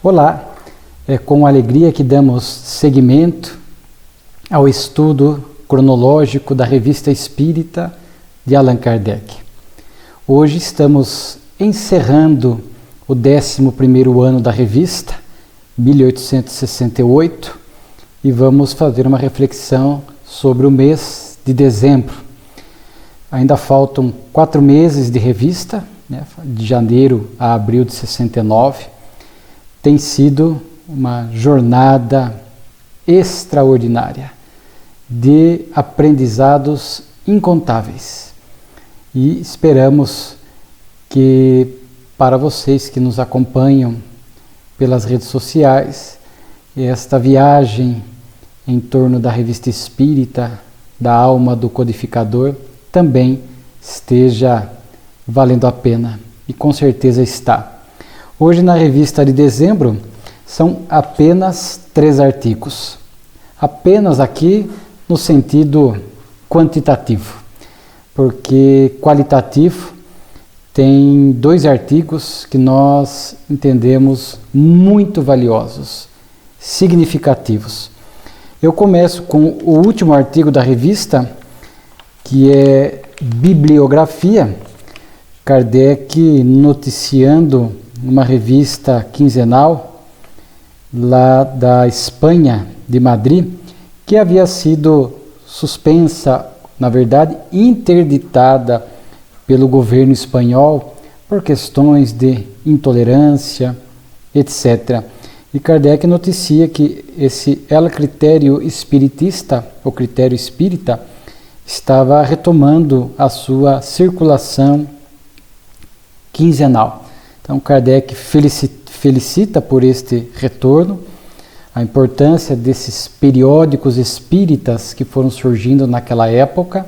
Olá, é com alegria que damos seguimento ao estudo cronológico da Revista Espírita de Allan Kardec. Hoje estamos encerrando o 11º ano da revista, 1868, e vamos fazer uma reflexão sobre o mês de dezembro. Ainda faltam 4 meses de revista, de janeiro a abril de 69. Tem sido uma jornada extraordinária de aprendizados incontáveis. E esperamos que, para vocês que nos acompanham pelas redes sociais, esta viagem em torno da Revista Espírita, da alma do codificador, também esteja valendo a pena, e com certeza está. Hoje, na revista de dezembro, são apenas 3 artigos. Apenas aqui no sentido quantitativo, porque qualitativo tem 2 artigos que nós entendemos muito valiosos, significativos. Eu começo com o último artigo da revista, que é Bibliografia, Kardec noticiando uma revista quinzenal lá da Espanha, de Madrid, que havia sido suspensa, na verdade interditada pelo governo espanhol por questões de intolerância, etc. E Kardec noticia que esse El Critério Espiritista, o critério espírita, estava retomando a sua circulação quinzenal. Então Kardec felicita por este retorno, a importância desses periódicos espíritas que foram surgindo naquela época.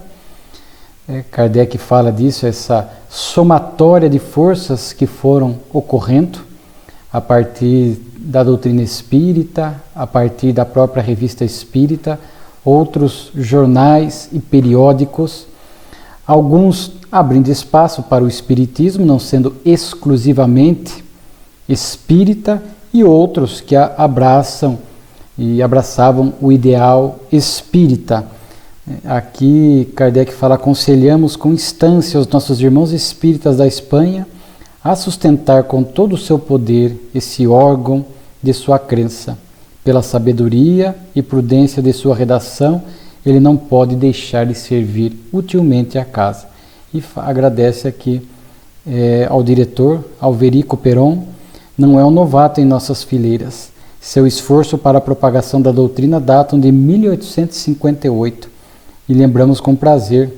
Kardec fala disso, essa somatória de forças que foram ocorrendo a partir da doutrina espírita, a partir da própria revista espírita, outros jornais e periódicos, alguns abrindo espaço para o espiritismo, não sendo exclusivamente espírita, e outros que abraçam e abraçavam o ideal espírita. Aqui Kardec fala: aconselhamos com instância os nossos irmãos espíritas da Espanha a sustentar com todo o seu poder esse órgão de sua crença. Pela sabedoria e prudência de sua redação, ele não pode deixar de servir utilmente à casa. E agradece aqui ao diretor, Alverico Peron. Não é um novato em nossas fileiras. Seu esforço para a propagação da doutrina datam de 1858. E lembramos com prazer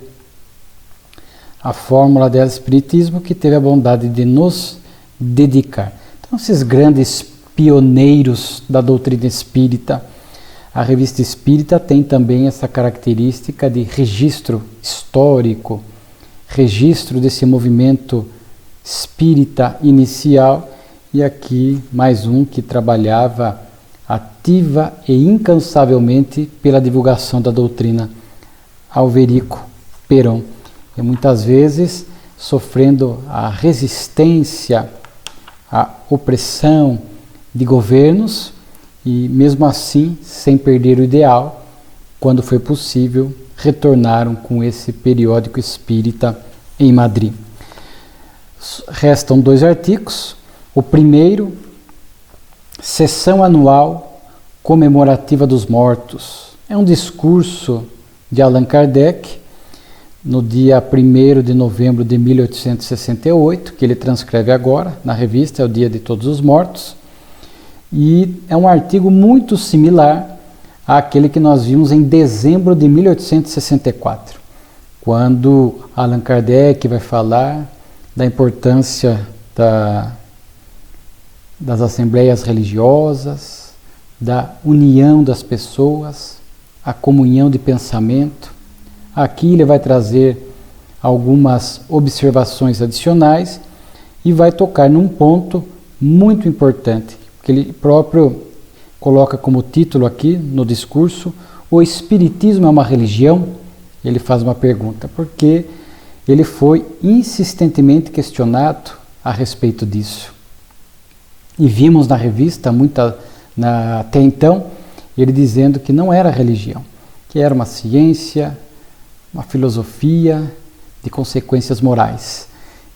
a fórmula del Espiritismo que teve a bondade de nos dedicar. Então, esses grandes pioneiros da doutrina espírita. A revista espírita tem também essa característica de registro histórico, registro desse movimento espírita inicial, e aqui mais um que trabalhava ativa e incansavelmente pela divulgação da doutrina, Alverico Peron, e muitas vezes sofrendo a resistência, a opressão de governos, e mesmo assim, sem perder o ideal, quando foi possível, retornaram com esse periódico espírita em Madrid. Restam 2 artigos. O primeiro, Sessão Anual Comemorativa dos Mortos. É um discurso de Allan Kardec, no dia 1º de novembro de 1868, que ele transcreve agora na revista, é o Dia de Todos os Mortos, e é um artigo muito similar àquele que nós vimos em dezembro de 1864, quando Allan Kardec vai falar da importância das assembleias religiosas, da união das pessoas, a comunhão de pensamento. Aqui ele vai trazer algumas observações adicionais e vai tocar num ponto muito importante, que ele próprio coloca como título aqui no discurso: o Espiritismo é uma religião? Ele faz uma pergunta, porque ele foi insistentemente questionado a respeito disso. E vimos na revista, até então, ele dizendo que não era religião, que era uma ciência, uma filosofia de consequências morais.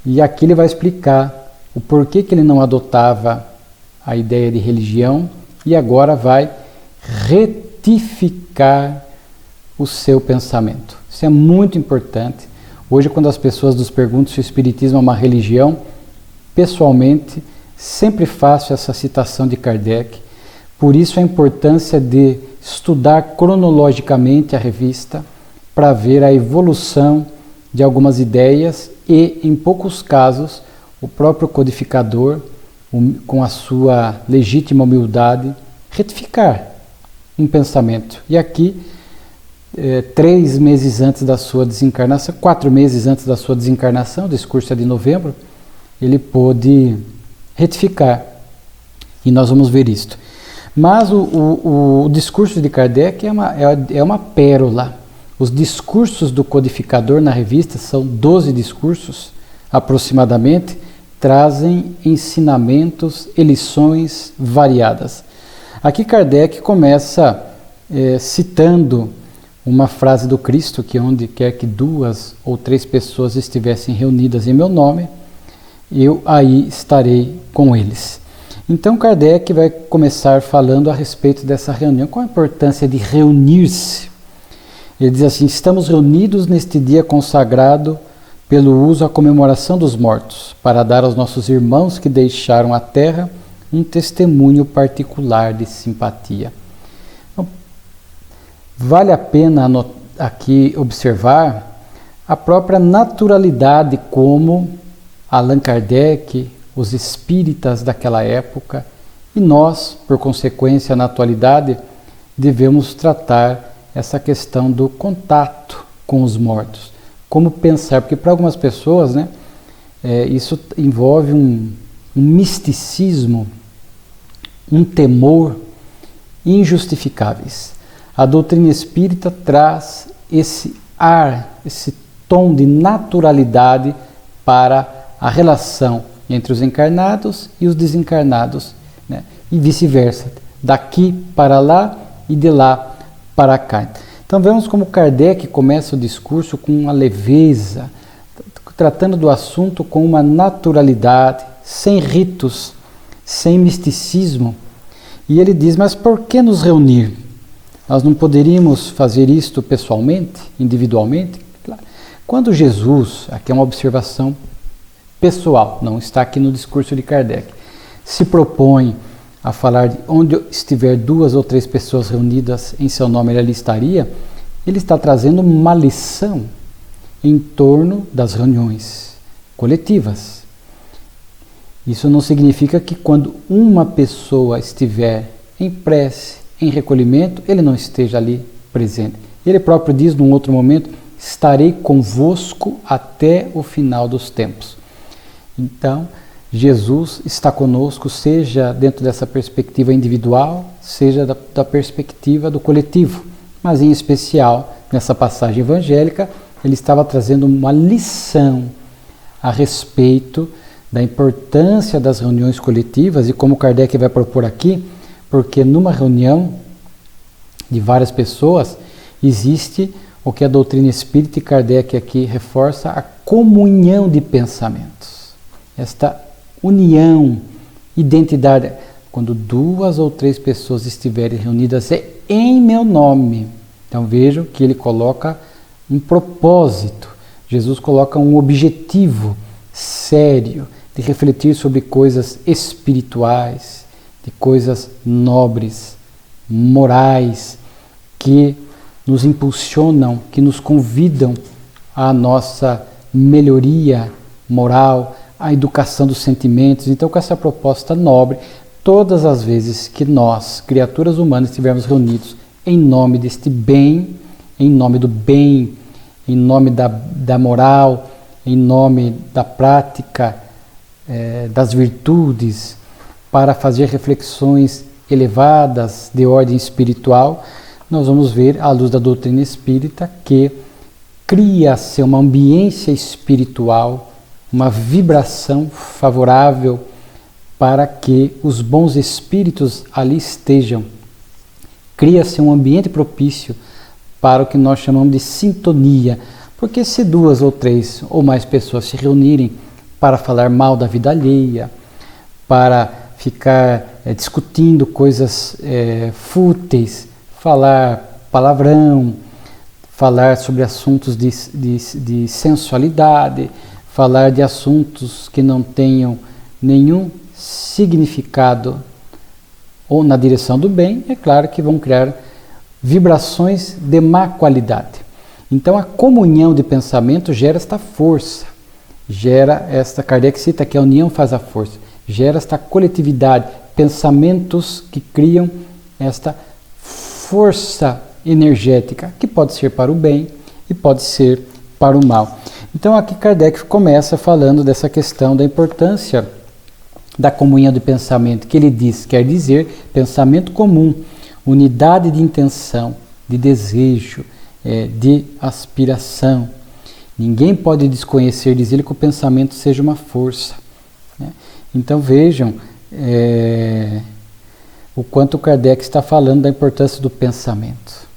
E aqui ele vai explicar o porquê que ele não adotava a ideia de religião e agora vai retificar o seu pensamento. Isso é muito importante. Hoje, quando as pessoas nos perguntam se o Espiritismo é uma religião, pessoalmente, sempre faço essa citação de Kardec. Por isso a importância de estudar cronologicamente a revista para ver a evolução de algumas ideias e, em poucos casos, o próprio codificador, com a sua legítima humildade, retificar um pensamento. E aqui, 3 meses antes da sua desencarnação, 4 meses antes da sua desencarnação, o discurso é de novembro, ele pôde retificar. E nós vamos ver isto. Mas o discurso de Kardec é uma pérola. Os discursos do codificador na revista, são 12 discursos aproximadamente, trazem ensinamentos e lições variadas. Aqui Kardec começa citando uma frase do Cristo, que onde quer que 2 ou 3 pessoas estivessem reunidas em meu nome, eu aí estarei com eles. Então Kardec vai começar falando a respeito dessa reunião. Qual a importância de reunir-se? Ele diz assim: estamos reunidos neste dia consagrado pelo uso à comemoração dos mortos, para dar aos nossos irmãos que deixaram a terra um testemunho particular de simpatia. Então, vale a pena aqui observar a própria naturalidade como Allan Kardec, os espíritas daquela época e nós, por consequência, na atualidade, devemos tratar essa questão do contato com os mortos. Como pensar, porque para algumas pessoas, né, isso envolve um misticismo, um temor injustificáveis. A doutrina espírita traz esse ar, esse tom de naturalidade para a relação entre os encarnados e os desencarnados, né? E vice-versa, daqui para lá e de lá para cá. Então vemos como Kardec começa o discurso com uma leveza, tratando do assunto com uma naturalidade, sem ritos, sem misticismo. E ele diz: mas por que nos reunir? Nós não poderíamos fazer isto pessoalmente, individualmente? Claro. Quando Jesus, aqui é uma observação pessoal, não está aqui no discurso de Kardec, se propõe a falar de onde estiver 2 ou 3 pessoas reunidas em seu nome, ele ali estaria, ele está trazendo uma lição em torno das reuniões coletivas. Isso não significa que quando uma pessoa estiver em prece, em recolhimento, ele não esteja ali presente. Ele próprio diz num outro momento: estarei convosco até o final dos tempos. Então, Jesus está conosco, seja dentro dessa perspectiva individual, seja da perspectiva do coletivo. Mas, em especial, nessa passagem evangélica, ele estava trazendo uma lição a respeito da importância das reuniões coletivas e como Kardec vai propor aqui, porque numa reunião de várias pessoas existe o que a doutrina espírita e Kardec aqui reforça, a comunhão de pensamentos. Esta união, identidade, quando 2 ou 3 pessoas estiverem reunidas em meu nome. Então vejam que ele coloca um propósito, Jesus coloca um objetivo sério de refletir sobre coisas espirituais, de coisas nobres, morais, que nos impulsionam, que nos convidam à nossa melhoria moral, à educação dos sentimentos. Então, com essa proposta nobre, todas as vezes que nós, criaturas humanas, estivermos reunidos em nome deste bem, em nome do bem, em nome da moral, em nome da prática das virtudes, para fazer reflexões elevadas de ordem espiritual, nós vamos ver, à luz da doutrina espírita, que cria-se uma ambiência espiritual, uma vibração favorável para que os bons espíritos ali estejam. Cria-se um ambiente propício para o que nós chamamos de sintonia, porque se 2 ou 3 ou mais pessoas se reunirem para falar mal da vida alheia, para ficar discutindo coisas fúteis, falar palavrão, falar sobre assuntos de sensualidade, falar de assuntos que não tenham nenhum significado ou na direção do bem, é claro que vão criar vibrações de má qualidade. Então a comunhão de pensamento gera esta força, gera esta, Kardec cita que a união faz a força, gera esta coletividade, pensamentos que criam esta força energética, que pode ser para o bem e pode ser para o mal. Então aqui Kardec começa falando dessa questão da importância da comunhão de pensamento, que ele diz, quer dizer, pensamento comum, unidade de intenção, de desejo, de aspiração. Ninguém pode desconhecer, diz ele, que o pensamento seja uma força. Né? Então vejam o quanto Kardec está falando da importância do pensamento.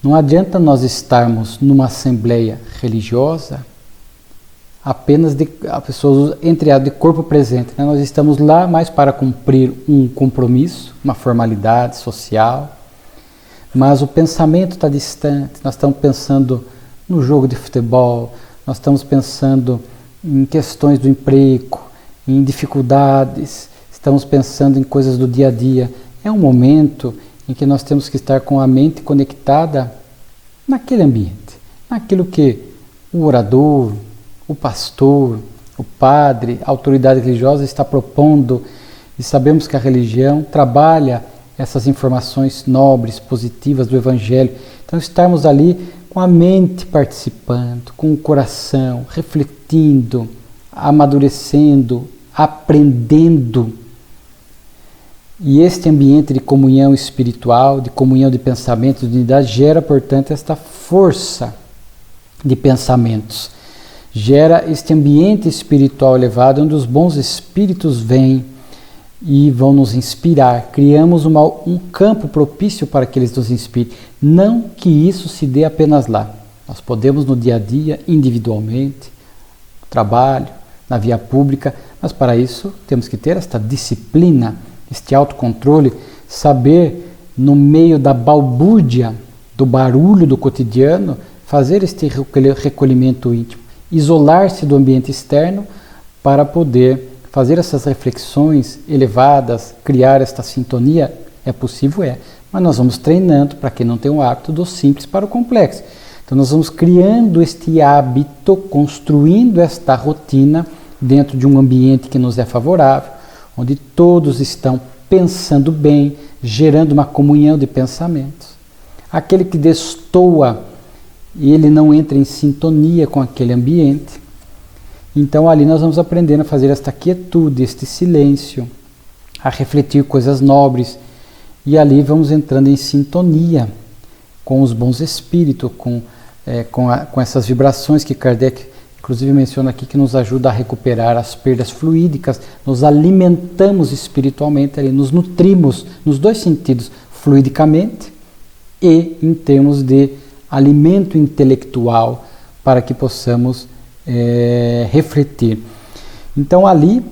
Não adianta nós estarmos numa assembleia religiosa apenas de a pessoa entre de corpo presente. Né? Nós estamos lá mais para cumprir um compromisso, uma formalidade social, mas o pensamento está distante. Nós estamos pensando no jogo de futebol, nós estamos pensando em questões do emprego, em dificuldades, estamos pensando em coisas do dia a dia. É um momento em que nós temos que estar com a mente conectada naquele ambiente, naquilo que o orador, o pastor, o padre, a autoridade religiosa está propondo, e sabemos que a religião trabalha essas informações nobres, positivas do Evangelho. Então estarmos ali com a mente participando, com o coração, refletindo, amadurecendo, aprendendo. E este ambiente de comunhão espiritual, de comunhão de pensamentos, de unidade, gera, portanto, esta força de pensamentos. Gera este ambiente espiritual elevado, onde os bons espíritos vêm e vão nos inspirar. Criamos um campo propício para que eles nos inspirem. Não que isso se dê apenas lá. Nós podemos no dia a dia, individualmente, no trabalho, na via pública, mas para isso temos que ter esta disciplina, este autocontrole, saber, no meio da balbúrdia, do barulho do cotidiano, fazer este recolhimento íntimo, isolar-se do ambiente externo para poder fazer essas reflexões elevadas, criar esta sintonia. É possível, mas nós vamos treinando para quem não tem o hábito do simples para o complexo. Então nós vamos criando este hábito, construindo esta rotina dentro de um ambiente que nos é favorável, onde todos estão pensando bem, gerando uma comunhão de pensamentos. Aquele que destoa, ele não entra em sintonia com aquele ambiente. Então ali nós vamos aprendendo a fazer esta quietude, este silêncio, a refletir coisas nobres, e ali vamos entrando em sintonia com os bons espíritos, com essas vibrações que Kardec inclusive menciona aqui, que nos ajuda a recuperar as perdas fluídicas. Nos alimentamos espiritualmente, ali, nos nutrimos nos dois sentidos, fluidicamente e em termos de alimento intelectual, para que possamos refletir. Então ali,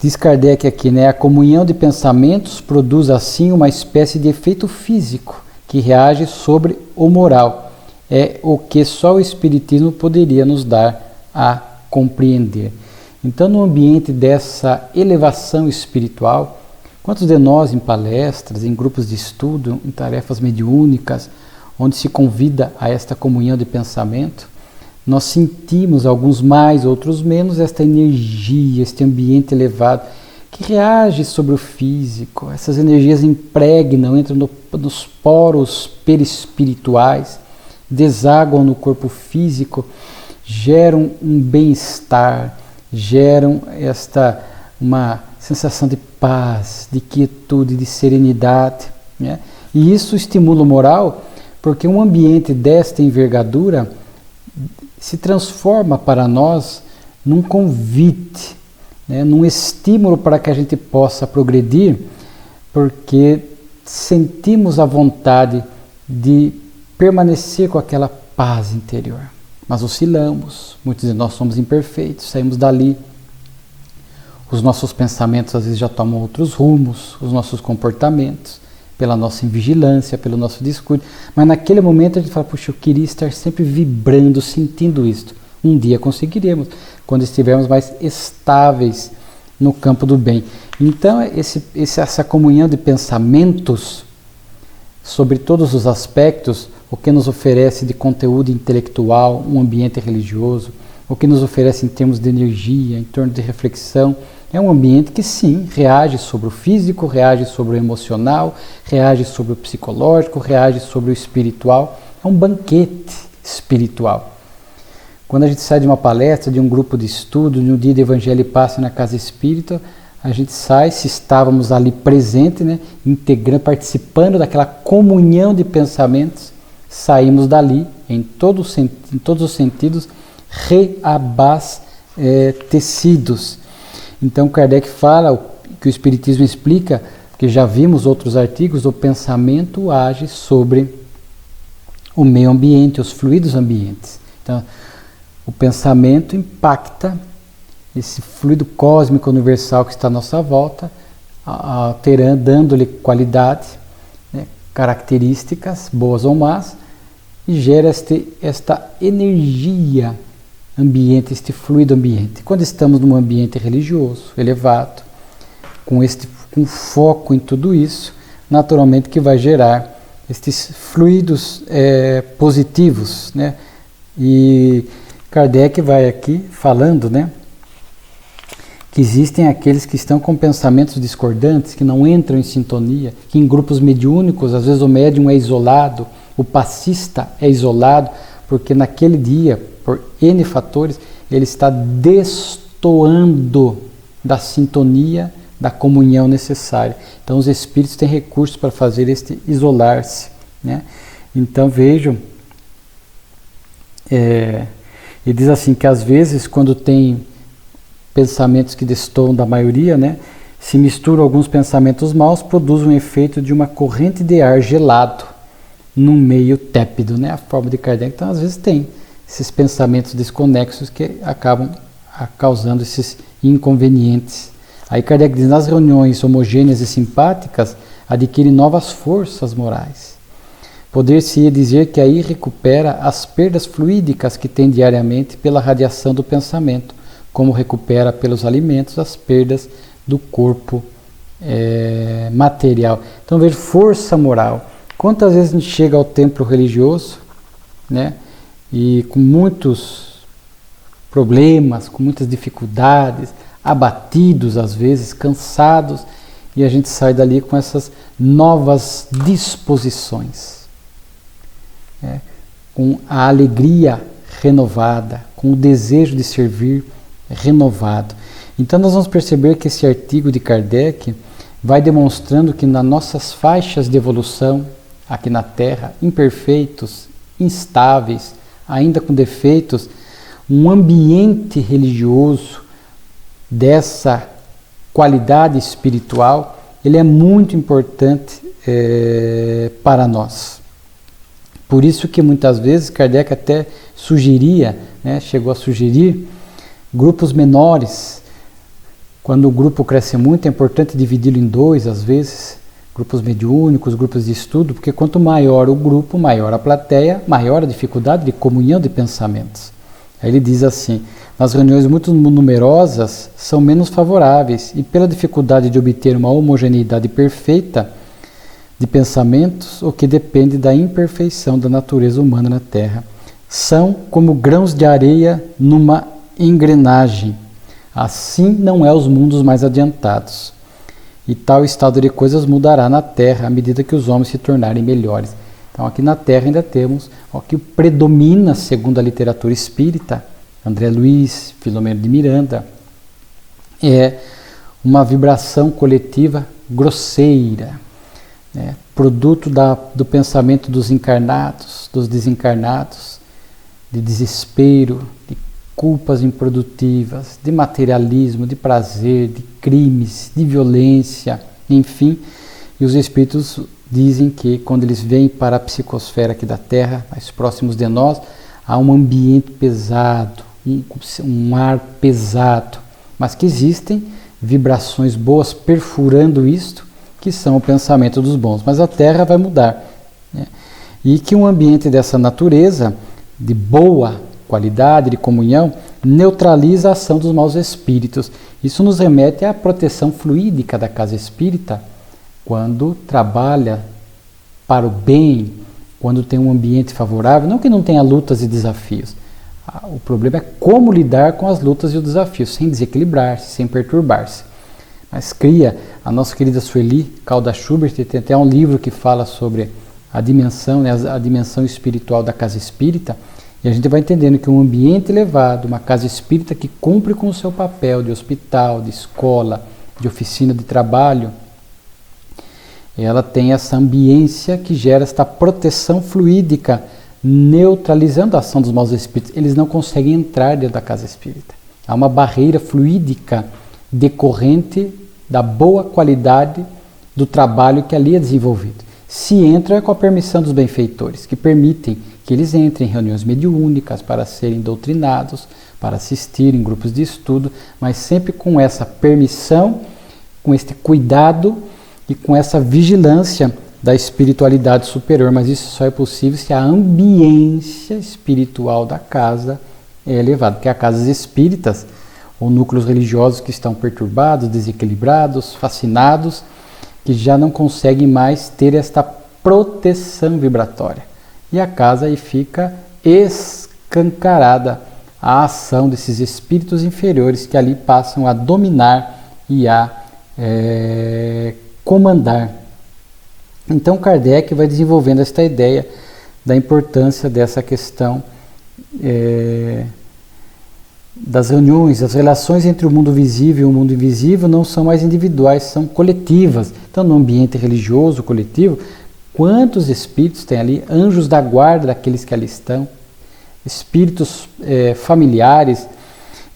diz Kardec aqui, né, a comunhão de pensamentos produz assim uma espécie de efeito físico que reage sobre o moral. É o que só o Espiritismo poderia nos dar a compreender. Então, no ambiente dessa elevação espiritual, quantos de nós em palestras, em grupos de estudo, em tarefas mediúnicas, onde se convida a esta comunhão de pensamento, nós sentimos, alguns mais, outros menos, esta energia, este ambiente elevado que reage sobre o físico. Essas energias impregnam, entram nos poros perispirituais, desaguam no corpo físico, geram um bem-estar, geram uma sensação de paz, de quietude, de serenidade, né? E isso estimula o moral, porque um ambiente desta envergadura se transforma para nós num convite né, num estímulo para que a gente possa progredir, porque sentimos a vontade de permanecer com aquela paz interior. Mas oscilamos, muitos de nós somos imperfeitos, saímos dali, os nossos pensamentos às vezes já tomam outros rumos, os nossos comportamentos, pela nossa invigilância, pelo nosso descuido. Mas naquele momento a gente fala, puxa, eu queria estar sempre vibrando, sentindo isto. Um dia conseguiremos, quando estivermos mais estáveis no campo do bem. Então, essa comunhão de pensamentos sobre todos os aspectos, o que nos oferece de conteúdo intelectual, um ambiente religioso, o que nos oferece em termos de energia, em torno de reflexão, é um ambiente que sim, reage sobre o físico, reage sobre o emocional, reage sobre o psicológico, reage sobre o espiritual. É um banquete espiritual. Quando a gente sai de uma palestra, de um grupo de estudo, de um dia de evangelho e passe na casa espírita, a gente sai, se estávamos ali presentes, né, integrando, participando daquela comunhão de pensamentos, saímos dali, em todos os sentidos, reabastecidos. Então Kardec fala, que o Espiritismo explica, que já vimos outros artigos, o pensamento age sobre o meio ambiente, os fluidos ambientes. Então, o pensamento impacta esse fluido cósmico universal que está à nossa volta, alterando, dando-lhe qualidade, né, características, boas ou más, e gera esta energia ambiente, este fluido ambiente. Quando estamos num ambiente religioso, elevado, com foco em tudo isso, naturalmente que vai gerar estes fluidos positivos, né? E Kardec vai aqui falando, né, que existem aqueles que estão com pensamentos discordantes, que não entram em sintonia, que em grupos mediúnicos, às vezes o médium é isolado, o passista é isolado, porque naquele dia, por N fatores, ele está destoando da sintonia, da comunhão necessária. Então os espíritos têm recursos para fazer este isolar-se, né? Então vejam, ele diz assim que às vezes quando tem pensamentos que destoam da maioria, né, se misturam alguns pensamentos maus, produz um efeito de uma corrente de ar gelado num meio tépido, né? A forma de Kardec. Então às vezes tem esses pensamentos desconexos que acabam causando esses inconvenientes. Aí Kardec diz, nas reuniões homogêneas e simpáticas, adquire novas forças morais. Poder-se-ia dizer que aí recupera as perdas fluídicas que tem diariamente pela radiação do pensamento, como recupera pelos alimentos as perdas do corpo material. Então veja, força moral. Quantas vezes a gente chega ao templo religioso, né, e com muitos problemas, com muitas dificuldades, abatidos às vezes, cansados, e a gente sai dali com essas novas disposições, né, com a alegria renovada, com o desejo de servir renovado. Então nós vamos perceber que esse artigo de Kardec vai demonstrando que nas nossas faixas de evolução, aqui na Terra, imperfeitos, instáveis, ainda com defeitos, um ambiente religioso dessa qualidade espiritual, ele é muito importante para nós. Por isso que muitas vezes Kardec até sugeria, né, chegou a sugerir grupos menores. Quando o grupo cresce muito, é importante dividi-lo em dois, às vezes, grupos mediúnicos, grupos de estudo, porque quanto maior o grupo, maior a plateia, maior a dificuldade de comunhão de pensamentos. Aí ele diz assim, nas reuniões muito numerosas são menos favoráveis, e pela dificuldade de obter uma homogeneidade perfeita de pensamentos, o que depende da imperfeição da natureza humana na Terra, são como grãos de areia numa engrenagem. Assim não é os mundos mais adiantados. E tal estado de coisas mudará na Terra à medida que os homens se tornarem melhores. Então aqui na Terra ainda temos o que predomina, segundo a literatura espírita, André Luiz, Filomeno de Miranda, é uma vibração coletiva grosseira, né, produto do pensamento dos encarnados, dos desencarnados, de desespero, de culpas improdutivas, de materialismo, de prazer, de crimes, de violência, enfim. E os espíritos dizem que quando eles vêm para a psicosfera aqui da Terra, mais próximos de nós, há um ambiente pesado, um ar pesado, mas que existem vibrações boas perfurando isto, que são o pensamento dos bons. Mas a Terra vai mudar, né? E que um ambiente dessa natureza, de boa qualidade, de comunhão, neutraliza a ação dos maus espíritos. Isso nos remete à proteção fluídica da casa espírita, quando trabalha para o bem, quando tem um ambiente favorável, não que não tenha lutas e desafios. O problema é como lidar com as lutas e os desafios, sem desequilibrar-se, sem perturbar-se. Mas cria, a nossa querida Sueli Caldas-Schubert tem até um livro que fala sobre a dimensão, né, a dimensão espiritual da casa espírita, e a gente vai entendendo que um ambiente elevado, uma casa espírita que cumpre com o seu papel de hospital, de escola, de oficina de trabalho, ela tem essa ambiência que gera esta proteção fluídica, neutralizando a ação dos maus espíritos. Eles não conseguem entrar dentro da casa espírita. Há uma barreira fluídica decorrente da boa qualidade do trabalho que ali é desenvolvido. Se entra é com a permissão dos benfeitores, que permitem que eles entrem em reuniões mediúnicas para serem doutrinados, para assistir em grupos de estudo, mas sempre com essa permissão, com este cuidado e com essa vigilância da espiritualidade superior. Mas isso só é possível se a ambiência espiritual da casa é elevada, porque há casas espíritas ou núcleos religiosos que estão perturbados, desequilibrados, fascinados, que já não conseguem mais ter esta proteção vibratória. E a casa aí fica escancarada a ação desses espíritos inferiores que ali passam a dominar e a comandar. Então Kardec vai desenvolvendo esta ideia da importância dessa questão das reuniões. As relações entre o mundo visível e o mundo invisível não são mais individuais, são coletivas. Então, no ambiente religioso coletivo, quantos espíritos tem ali? Anjos da guarda daqueles que ali estão, espíritos familiares.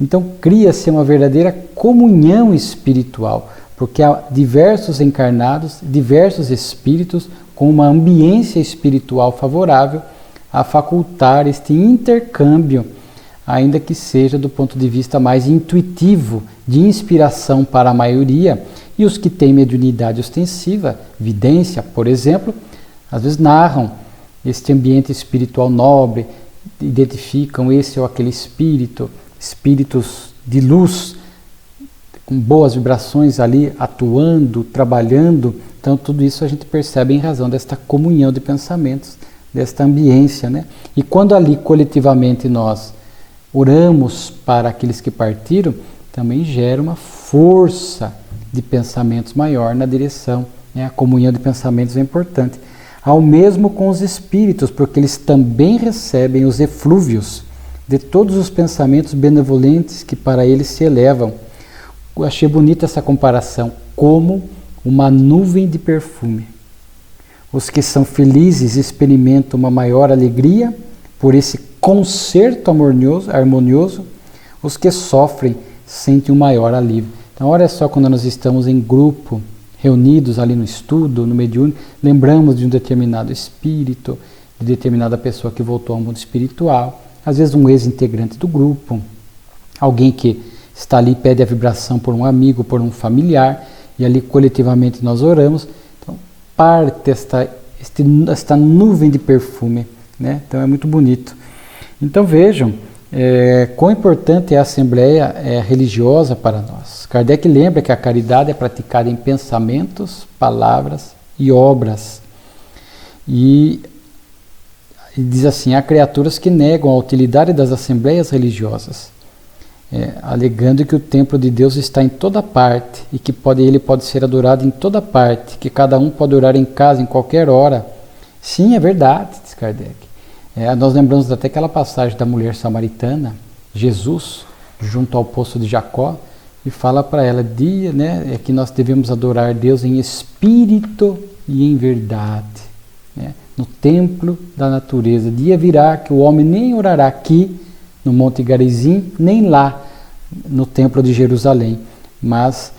Então, cria-se uma verdadeira comunhão espiritual, porque há diversos encarnados, diversos espíritos com uma ambiência espiritual favorável a facultar este intercâmbio, ainda que seja do ponto de vista mais intuitivo, de inspiração para a maioria. E os que têm mediunidade ostensiva, vidência, por exemplo, às vezes narram este ambiente espiritual nobre, identificam esse ou aquele espírito, espíritos de luz, com boas vibrações ali, atuando, trabalhando. Então tudo isso a gente percebe em razão desta comunhão de pensamentos, desta ambiência, né? E quando ali coletivamente nós oramos para aqueles que partiram, também gera uma força de pensamentos maior na direção, né? A comunhão de pensamentos é importante. Ao mesmo com os espíritos, porque eles também recebem os eflúvios de todos os pensamentos benevolentes que para eles se elevam. Eu achei bonita essa comparação, como uma nuvem de perfume. Os que são felizes experimentam uma maior alegria por esse concerto harmonioso, os que sofrem sentem um maior alívio. Então, olha só, quando nós estamos em grupo, reunidos ali no estudo, no mediúnico, lembramos de um determinado espírito, de determinada pessoa que voltou ao mundo espiritual, às vezes um ex-integrante do grupo, alguém que está ali, pede a vibração por um amigo, por um familiar, e ali coletivamente nós oramos. Então, parte esta nuvem de perfume, né? Então é muito bonito. Então vejam quão importante é a assembleia religiosa para nós. Kardec lembra que a caridade é praticada em pensamentos, palavras e obras. E diz assim: há criaturas que negam a utilidade das assembleias religiosas, alegando que o templo de Deus está em toda parte e que ele pode ser adorado em toda parte, que cada um pode orar em casa em qualquer hora. Sim, é verdade, diz Kardec. Nós lembramos até aquela passagem da mulher samaritana, Jesus, junto ao poço de Jacó, e fala para ela, que nós devemos adorar Deus em espírito e em verdade, né? No templo da natureza. Dia virá que o homem nem orará aqui, no Monte Garizim, nem lá no Templo de Jerusalém, mas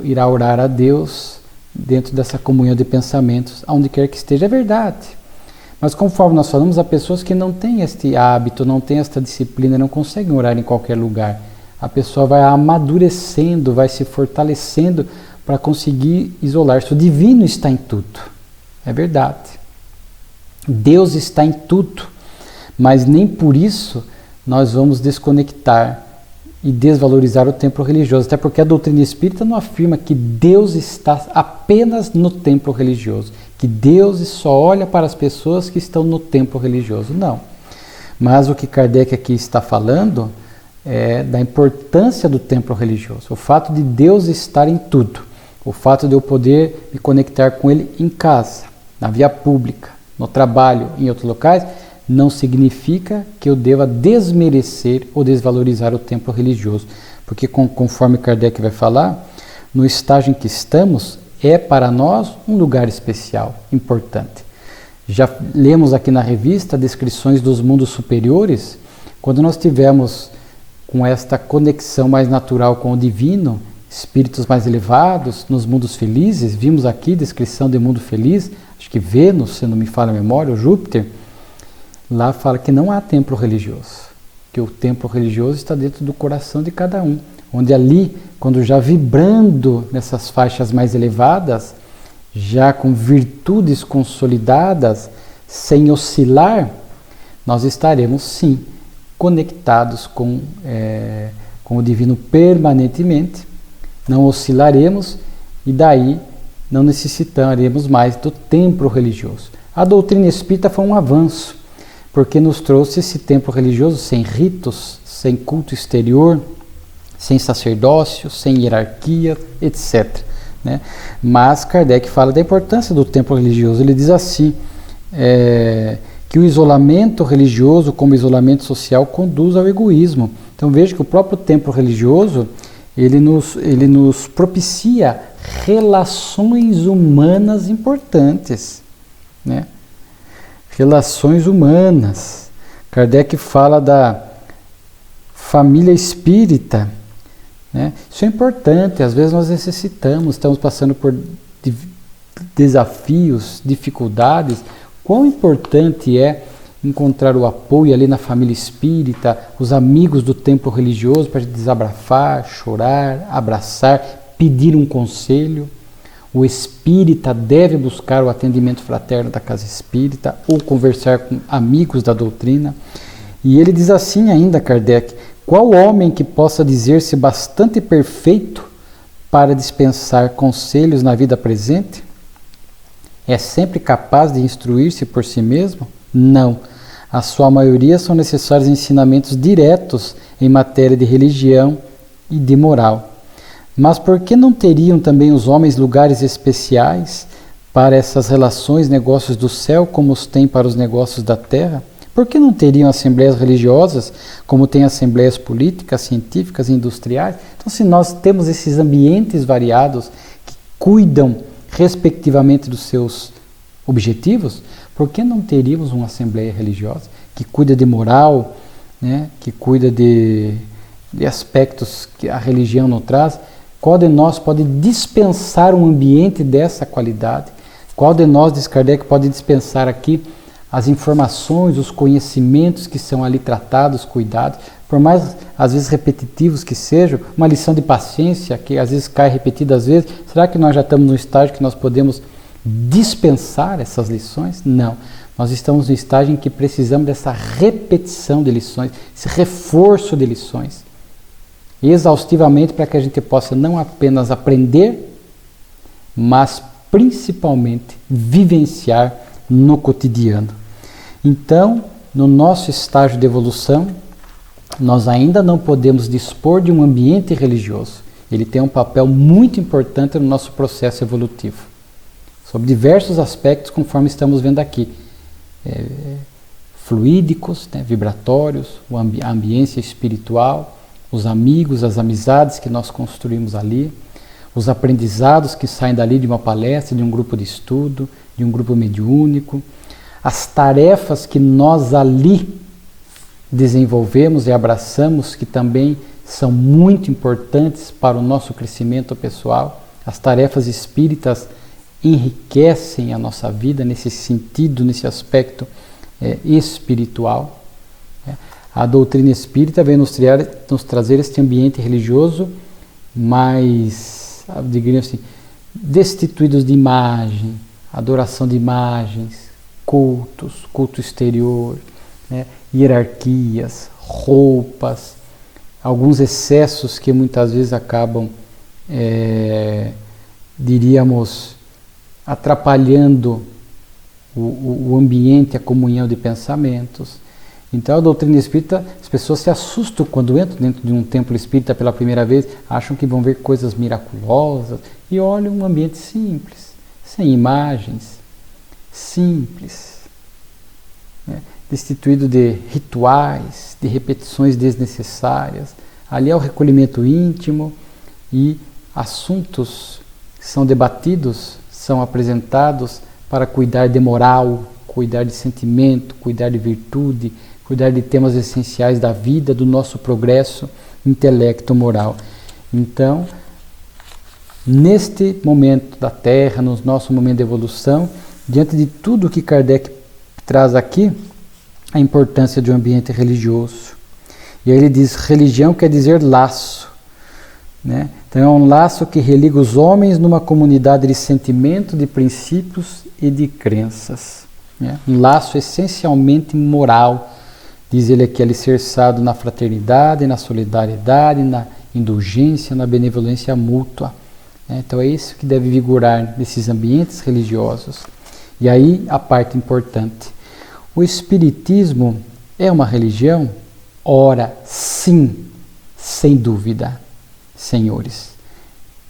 irá orar a Deus dentro dessa comunhão de pensamentos, aonde quer que esteja. É verdade. Mas conforme nós falamos, há pessoas que não têm este hábito, não têm esta disciplina, não conseguem orar em qualquer lugar. A pessoa vai amadurecendo, vai se fortalecendo para conseguir isolar-se. O divino está em tudo. É verdade. Deus está em tudo. Mas nem por isso nós vamos desconectar e desvalorizar o templo religioso. Até porque a doutrina espírita não afirma que Deus está apenas no templo religioso. Que Deus só olha para as pessoas que estão no templo religioso. Não. Mas o que Kardec aqui está falando é da importância do templo religioso. O fato de Deus estar em tudo. O fato de eu poder me conectar com Ele em casa, na via pública, no trabalho, em outros locais, não significa que eu deva desmerecer ou desvalorizar o templo religioso. Porque conforme Kardec vai falar, no estágio em que estamos, é para nós um lugar especial, importante. Já lemos aqui na revista descrições dos mundos superiores. Quando nós tivemos com esta conexão mais natural com o divino, espíritos mais elevados, nos mundos felizes, vimos aqui descrição de mundo feliz, acho que Vênus, se não me falha a memória, ou Júpiter, lá fala que não há templo religioso, que o templo religioso está dentro do coração de cada um, onde ali, quando já vibrando nessas faixas mais elevadas, já com virtudes consolidadas, sem oscilar, nós estaremos sim conectados com o divino permanentemente, não oscilaremos e daí não necessitaremos mais do templo religioso. A doutrina espírita foi um avanço, porque nos trouxe esse templo religioso sem ritos, sem culto exterior, sem sacerdócio, sem hierarquia, etc. Né? Mas Kardec fala da importância do templo religioso. Ele diz assim, que o isolamento religioso, como isolamento social, conduz ao egoísmo. Então veja que o próprio templo religioso, ele nos propicia relações humanas importantes, né? Relações humanas. Kardec fala da família espírita, né? Isso é importante, às vezes nós necessitamos, estamos passando por desafios, dificuldades. Quão importante é encontrar o apoio ali na família espírita, os amigos do templo religioso para desabafar, chorar, abraçar, pedir um conselho. O espírita deve buscar o atendimento fraterno da casa espírita ou conversar com amigos da doutrina. E ele diz assim ainda, Kardec, qual homem que possa dizer-se bastante perfeito para dispensar conselhos na vida presente? É sempre capaz de instruir-se por si mesmo? Não. A sua maioria são necessários ensinamentos diretos em matéria de religião e de moral. Mas por que não teriam também os homens lugares especiais para essas relações, negócios do céu, como os têm para os negócios da terra? Por que não teriam assembleias religiosas, como tem assembleias políticas, científicas e industriais? Então, se nós temos esses ambientes variados que cuidam respectivamente dos seus objetivos, por que não teríamos uma assembleia religiosa que cuida de moral, né, que cuida de aspectos que a religião não traz? Qual de nós pode dispensar um ambiente dessa qualidade? Qual de nós, diz Kardec, pode dispensar aqui as informações, os conhecimentos que são ali tratados, cuidados, por mais às vezes repetitivos que sejam, uma lição de paciência que às vezes cai repetidas vezes, será que nós já estamos no estágio que nós podemos dispensar essas lições? Não. Nós estamos no estágio em que precisamos dessa repetição de lições, esse reforço de lições, exaustivamente, para que a gente possa não apenas aprender, mas principalmente vivenciar no cotidiano. Então, no nosso estágio de evolução, nós ainda não podemos dispor de um ambiente religioso. Ele tem um papel muito importante no nosso processo evolutivo, sobre diversos aspectos, conforme estamos vendo aqui. Fluídicos, né, vibratórios, a ambiência espiritual, os amigos, as amizades que nós construímos ali, os aprendizados que saem dali de uma palestra, de um grupo de estudo, de um grupo mediúnico, as tarefas que nós ali desenvolvemos e abraçamos, que também são muito importantes para o nosso crescimento pessoal. As tarefas espíritas enriquecem a nossa vida nesse sentido, nesse aspecto espiritual. A doutrina espírita vem nos trazer este ambiente religioso mais, digamos assim, destituídos de imagem, adoração de imagens, culto exterior, né, hierarquias, roupas, alguns excessos que muitas vezes acabam, diríamos, atrapalhando o ambiente, a comunhão de pensamentos. Então a doutrina espírita, as pessoas se assustam quando entram dentro de um templo espírita pela primeira vez, acham que vão ver coisas miraculosas e olham um ambiente simples, sem imagens, simples, né? Destituído de rituais, de repetições desnecessárias. Ali é o recolhimento íntimo e assuntos que são debatidos, são apresentados para cuidar de moral, cuidar de sentimento, cuidar de virtude, cuidar de temas essenciais da vida, do nosso progresso intelecto moral. Então, neste momento da Terra, no nosso momento de evolução, diante de tudo que Kardec traz aqui, a importância de um ambiente religioso. E aí ele diz, religião quer dizer laço, né? Então é um laço que religa os homens numa comunidade de sentimento, de princípios e de crenças, né? Um laço essencialmente moral, diz ele aqui, alicerçado na fraternidade, na solidariedade, na indulgência, na benevolência mútua, né? Então é isso que deve vigorar nesses ambientes religiosos. E aí a parte importante, o Espiritismo é uma religião? Ora, sim, sem dúvida, senhores.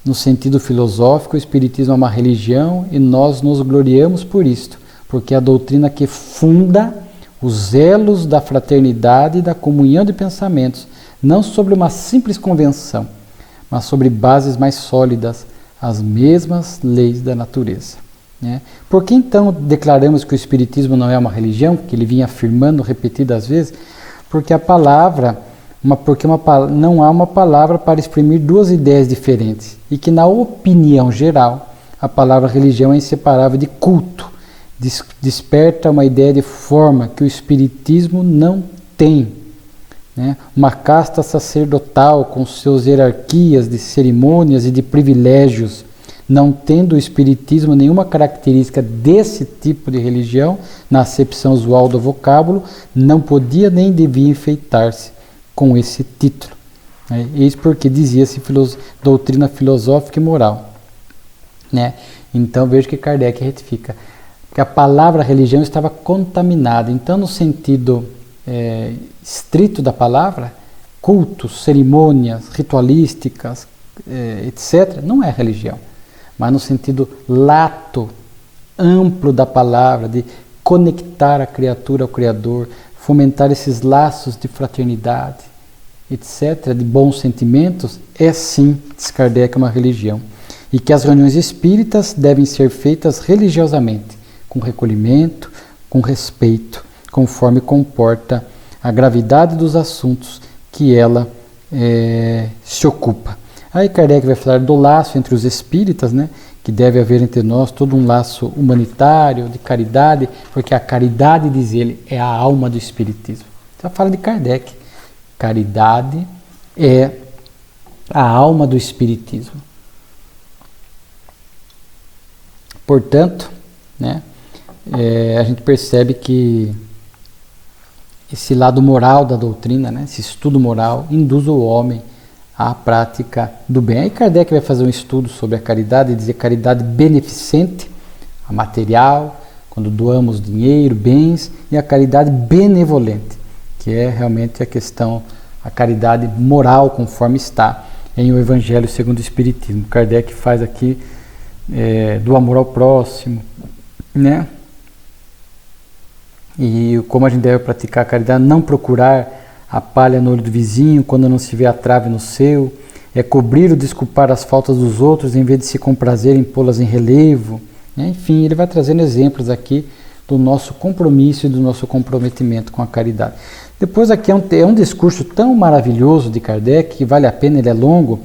No sentido filosófico, o Espiritismo é uma religião e nós nos gloriamos por isto, porque é a doutrina que funda os elos da fraternidade e da comunhão de pensamentos, não sobre uma simples convenção, mas sobre bases mais sólidas, as mesmas leis da natureza. Né? Por que então declaramos que o Espiritismo não é uma religião, que ele vinha afirmando repetidas vezes? Porque a palavra, não há uma palavra para exprimir duas ideias diferentes, e que na opinião geral, a palavra religião é inseparável de culto, desperta uma ideia de forma que o Espiritismo não tem. Né? Uma casta sacerdotal com suas hierarquias de cerimônias e de privilégios, não tendo o Espiritismo nenhuma característica desse tipo de religião, na acepção usual do vocábulo, não podia nem devia enfeitar-se com esse título. Eis porque dizia-se doutrina filosófica e moral. Né? Então veja que Kardec retifica, que a palavra religião estava contaminada. Então, no sentido estrito da palavra, cultos, cerimônias, ritualísticas, etc., não é religião. Mas no sentido lato, amplo da palavra, de conectar a criatura ao Criador, fomentar esses laços de fraternidade, etc., de bons sentimentos, é sim, diz Kardec, uma religião. E que as reuniões espíritas devem ser feitas religiosamente, com recolhimento, com respeito, conforme comporta a gravidade dos assuntos que ela se ocupa. Aí Kardec vai falar do laço entre os espíritas, né? Que deve haver entre nós todo um laço humanitário, de caridade, porque a caridade, diz ele, é a alma do Espiritismo. Então fala de Kardec. Caridade é a alma do Espiritismo. Portanto, né, a gente percebe que esse lado moral da doutrina, né, esse estudo moral, induz o homem à prática do bem. Aí Kardec vai fazer um estudo sobre a caridade, dizer caridade beneficente, a material, quando doamos dinheiro, bens, e a caridade benevolente, que é realmente a questão, a caridade moral, conforme está em O Evangelho segundo o Espiritismo. Kardec faz aqui do amor ao próximo, né? E como a gente deve praticar a caridade, não procurar a palha no olho do vizinho, quando não se vê a trave no seu, é cobrir ou desculpar as faltas dos outros, em vez de se comprazer em pô-las em relevo. Enfim, ele vai trazendo exemplos aqui do nosso compromisso e do nosso comprometimento com a caridade. Depois aqui é um discurso tão maravilhoso de Kardec, que vale a pena, ele é longo,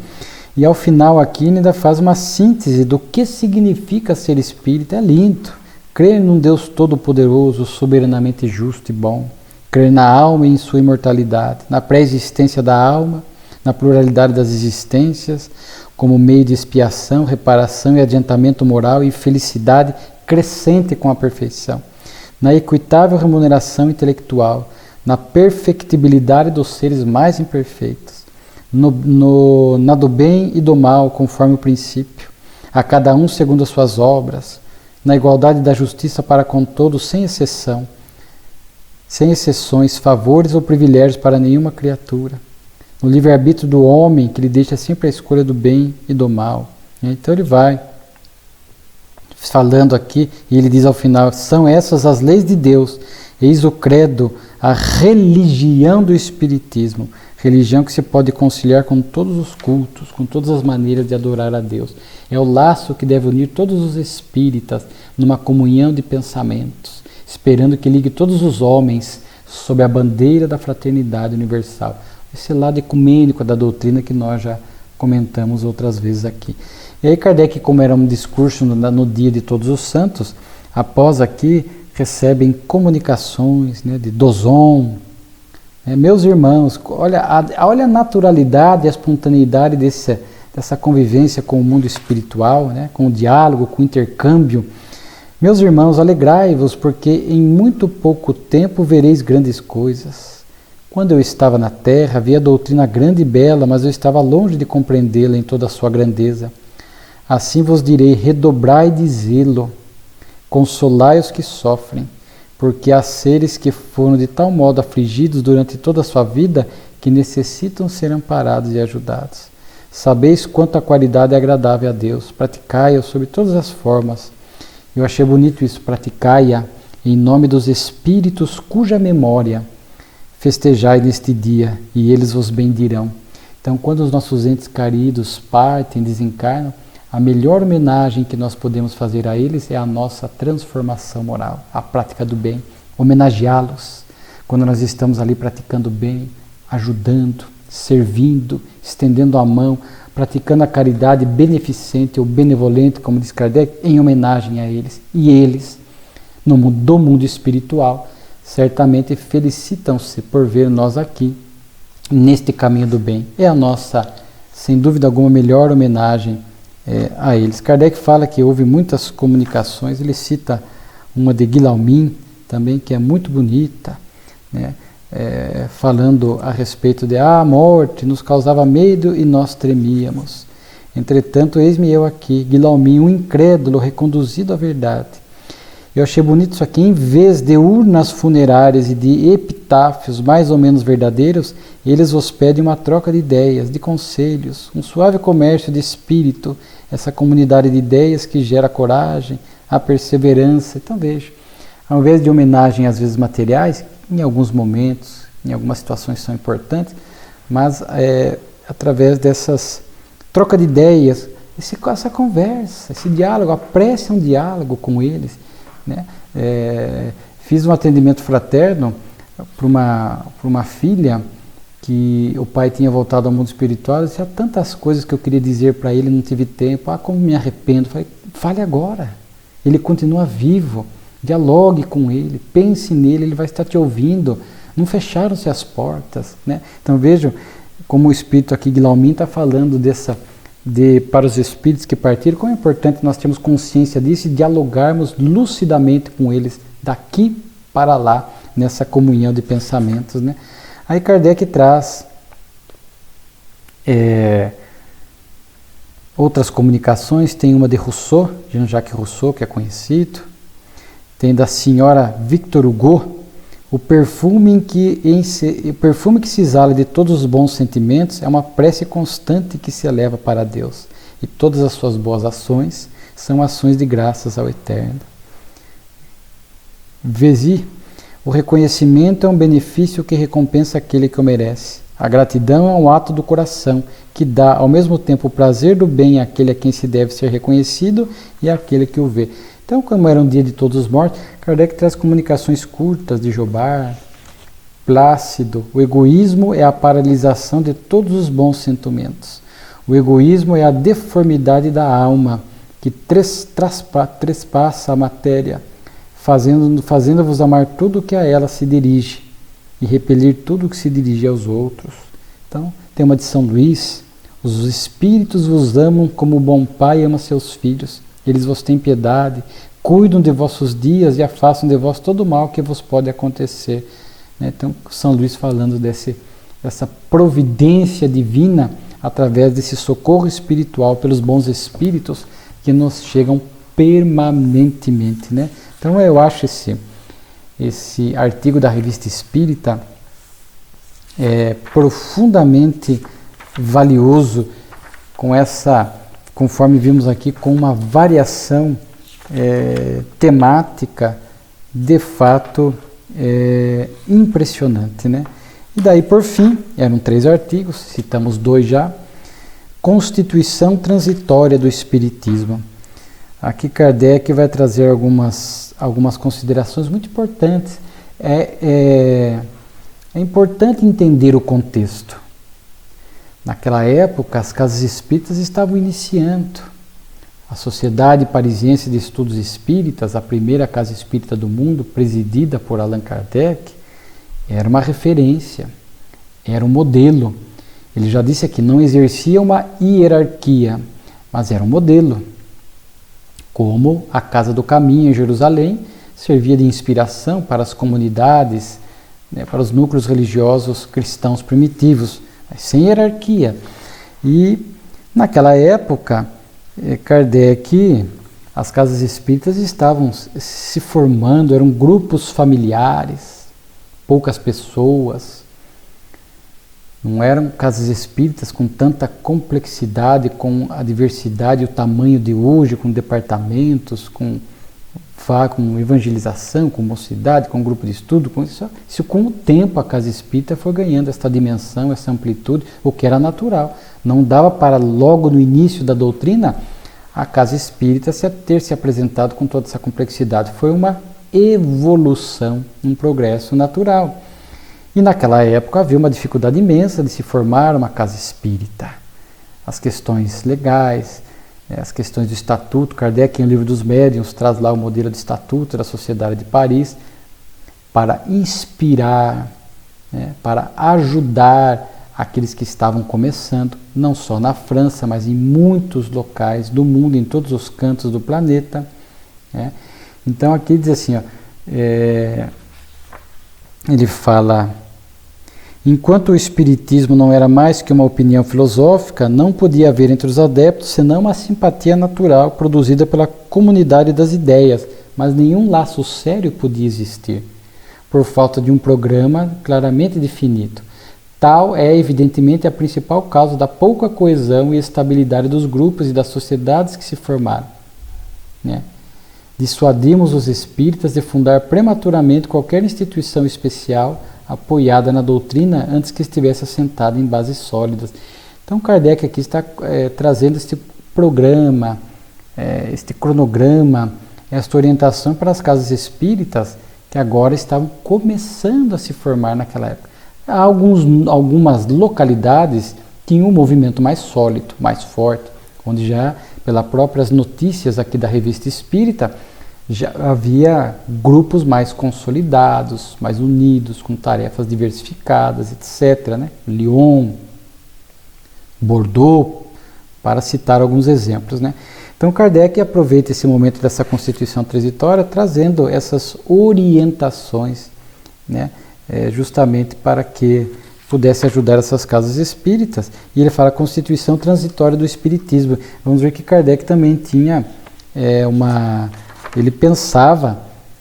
e ao final aqui ele ainda faz uma síntese do que significa ser espírita. É lindo. Crer num Deus todo-poderoso, soberanamente justo e bom. Crer na alma e em sua imortalidade, na pré-existência da alma, na pluralidade das existências, como meio de expiação, reparação e adiantamento moral e felicidade crescente com a perfeição. Na equitável remuneração intelectual, na perfectibilidade dos seres mais imperfeitos, na do bem e do mal, conforme o princípio, a cada um segundo as suas obras, na igualdade da justiça para com todos, sem exceção, sem exceções, favores ou privilégios para nenhuma criatura, no livre-arbítrio do homem, que lhe deixa sempre a escolha do bem e do mal. Então ele vai falando aqui, e ele diz ao final: são essas as leis de Deus, eis o credo, a religião do Espiritismo, religião que se pode conciliar com todos os cultos, com todas as maneiras de adorar a Deus. É o laço que deve unir todos os espíritas numa comunhão de pensamentos, esperando que ligue todos os homens sob a bandeira da fraternidade universal. Esse lado ecumênico da doutrina que nós já comentamos outras vezes aqui. E aí Kardec, como era um discurso no dia de Todos os Santos, após aqui recebem comunicações, né, de Dozon. Meus irmãos, olha a naturalidade e a espontaneidade dessa convivência com o mundo espiritual, né, com o diálogo, com o intercâmbio. Meus irmãos, alegrai-vos, porque em muito pouco tempo vereis grandes coisas. Quando eu estava na terra, vi a doutrina grande e bela, mas eu estava longe de compreendê-la em toda a sua grandeza. Assim vos direi: redobrai de zelo, consolai os que sofrem, porque há seres que foram de tal modo afligidos durante toda a sua vida que necessitam ser amparados e ajudados. Sabeis quanto a qualidade é agradável a Deus, praticai-a sob todas as formas. Eu achei bonito isso, praticai-a em nome dos espíritos cuja memória festejai neste dia, e eles vos bendirão. Então, quando os nossos entes queridos partem, desencarnam, a melhor homenagem que nós podemos fazer a eles é a nossa transformação moral, a prática do bem, homenageá-los. Quando nós estamos ali praticando o bem, ajudando, servindo, estendendo a mão, praticando a caridade beneficente ou benevolente, como diz Kardec, em homenagem a eles. E eles, no mundo do mundo espiritual, certamente felicitam-se por ver nós aqui, neste caminho do bem. É a nossa, sem dúvida alguma, melhor homenagem a eles. Kardec fala que houve muitas comunicações, ele cita uma de Guilhermin também, que é muito bonita, né? Falando a respeito de a morte nos causava medo e nós tremíamos. Entretanto, eis-me eu aqui, Guilhermin, um incrédulo reconduzido à verdade. Eu achei bonito isso aqui, em vez de urnas funerárias e de epitáfios mais ou menos verdadeiros, eles vos pedem uma troca de ideias, de conselhos, um suave comércio de espírito, essa comunidade de ideias que gera a coragem, a perseverança. Então veja, ao invés de homenagem às vezes materiais, em alguns momentos, em algumas situações são importantes, mas através dessas troca de ideias, essa conversa, esse diálogo, a prece é um diálogo com eles. Né? Fiz um atendimento fraterno para uma filha que o pai tinha voltado ao mundo espiritual. Eu disse, há tantas coisas que eu queria dizer para ele, não tive tempo. Como me arrependo. Falei, fale agora. Ele continua vivo. Dialogue com ele, pense nele, ele vai estar te ouvindo. Não fecharam-se as portas. Né? Então vejam como o espírito aqui, Guilhermin, está falando para os espíritos que partiram, como é importante nós termos consciência disso e dialogarmos lucidamente com eles daqui para lá, nessa comunhão de pensamentos. Né? Aí Kardec traz outras comunicações, tem uma de Rousseau, Jean-Jacques Rousseau, que é conhecido, tem da senhora Victor Hugo, o perfume que se exala de todos os bons sentimentos é uma prece constante que se eleva para Deus, e todas as suas boas ações são ações de graças ao Eterno. Vezi, o reconhecimento é um benefício que recompensa aquele que o merece. A gratidão é um ato do coração, que dá ao mesmo tempo o prazer do bem àquele a quem se deve ser reconhecido e àquele que o vê. Então, como era um dia de todos os mortos, Kardec traz comunicações curtas de Jobard, plácido. O egoísmo é a paralisação de todos os bons sentimentos. O egoísmo é a deformidade da alma, que trespassa a matéria, fazendo-vos amar tudo que a ela se dirige e repelir tudo que se dirige aos outros. Então, tem uma de São Luís: os espíritos vos amam como o bom pai ama seus filhos. Eles vos têm piedade, cuidam de vossos dias e afastam de vós todo o mal que vos pode acontecer. Então, São Luís falando dessa providência divina através desse socorro espiritual pelos bons espíritos que nos chegam permanentemente, né? Então eu acho esse artigo da Revista Espírita profundamente valioso, conforme vimos aqui, com uma variação temática de fato impressionante, né? E daí, por fim, eram 3 artigos, citamos 2 já. Constituição transitória do Espiritismo. Aqui Kardec vai trazer algumas considerações muito importantes. É importante entender o contexto. Naquela época, as casas espíritas estavam iniciando. A Sociedade Parisiense de Estudos Espíritas, a primeira casa espírita do mundo, presidida por Allan Kardec, era uma referência, era um modelo. Ele já disse aqui, não exercia uma hierarquia, mas era um modelo. Como a Casa do Caminho em Jerusalém servia de inspiração para as comunidades, para os núcleos religiosos cristãos primitivos, sem hierarquia. E naquela época, Kardec, as casas espíritas estavam se formando, eram grupos familiares, poucas pessoas, não eram casas espíritas com tanta complexidade, com a diversidade e o tamanho de hoje, com departamentos, com evangelização, com mocidade, com grupo de estudo, com isso com o tempo a casa espírita foi ganhando essa dimensão, essa amplitude, o que era natural. Não dava para logo no início da doutrina a casa espírita ter se apresentado com toda essa complexidade. Foi uma evolução, um progresso natural. E naquela época havia uma dificuldade imensa de se formar uma casa espírita. As questões legais, as questões do estatuto. Kardec, em O Livro dos Médiuns, traz lá o modelo de estatuto da Sociedade de Paris para inspirar, para ajudar aqueles que estavam começando, não só na França, mas em muitos locais do mundo, em todos os cantos do planeta. Então aqui diz assim, ele fala: enquanto o Espiritismo não era mais que uma opinião filosófica, não podia haver entre os adeptos senão uma simpatia natural produzida pela comunidade das ideias, mas nenhum laço sério podia existir, por falta de um programa claramente definido. Tal é, evidentemente, a principal causa da pouca coesão e estabilidade dos grupos e das sociedades que se formaram. Dissuadimos os espíritas de fundar prematuramente qualquer instituição especial apoiada na doutrina antes que estivesse assentada em bases sólidas. Então Kardec aqui está trazendo este programa, este cronograma, esta orientação para as casas espíritas que agora estavam começando a se formar naquela época. Algumas localidades tinham um movimento mais sólido, mais forte, onde já, pelas próprias notícias aqui da Revista Espírita, já havia grupos mais consolidados, mais unidos, com tarefas diversificadas, etc. Lyon, Bordeaux, para citar alguns exemplos. Então Kardec aproveita esse momento dessa constituição transitória, trazendo essas orientações, justamente para que pudesse ajudar essas casas espíritas. E ele fala constituição transitória do espiritismo. Vamos ver que Kardec também tinha ele pensava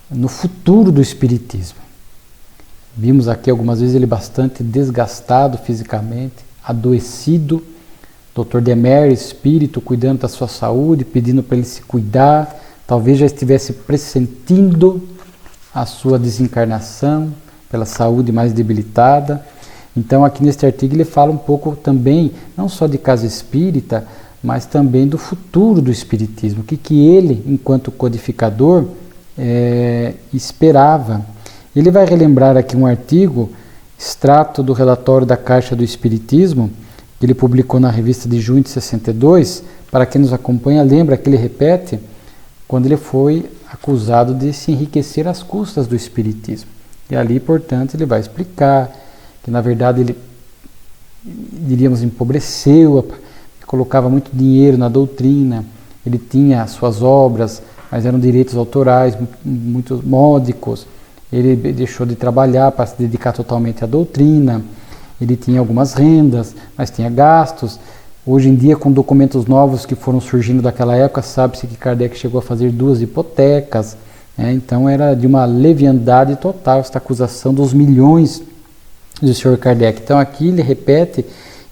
no futuro do espiritismo. Vimos aqui algumas vezes ele bastante desgastado fisicamente, adoecido, Dr. Demer, espírito, cuidando da sua saúde, pedindo para ele se cuidar, talvez já estivesse pressentindo a sua desencarnação, pela saúde mais debilitada. Então aqui neste artigo ele fala um pouco também, não só de casa espírita, mas também do futuro do espiritismo, o que ele, enquanto codificador, esperava. Ele vai relembrar aqui um artigo extrato do relatório da Caixa do Espiritismo, que ele publicou na revista de junho de 62, para quem nos acompanha lembra que ele repete quando ele foi acusado de se enriquecer às custas do Espiritismo. E ali, portanto, ele vai explicar que, na verdade, ele, diríamos, empobreceu, colocava muito dinheiro na doutrina, ele tinha suas obras, mas eram direitos autorais muito módicos, ele deixou de trabalhar para se dedicar totalmente à doutrina, ele tinha algumas rendas, mas tinha gastos. Hoje em dia, com documentos novos que foram surgindo daquela época, sabe-se que Kardec chegou a fazer 2 hipotecas, então era de uma leviandade total esta acusação dos milhões do Sr. Kardec. Então aqui ele repete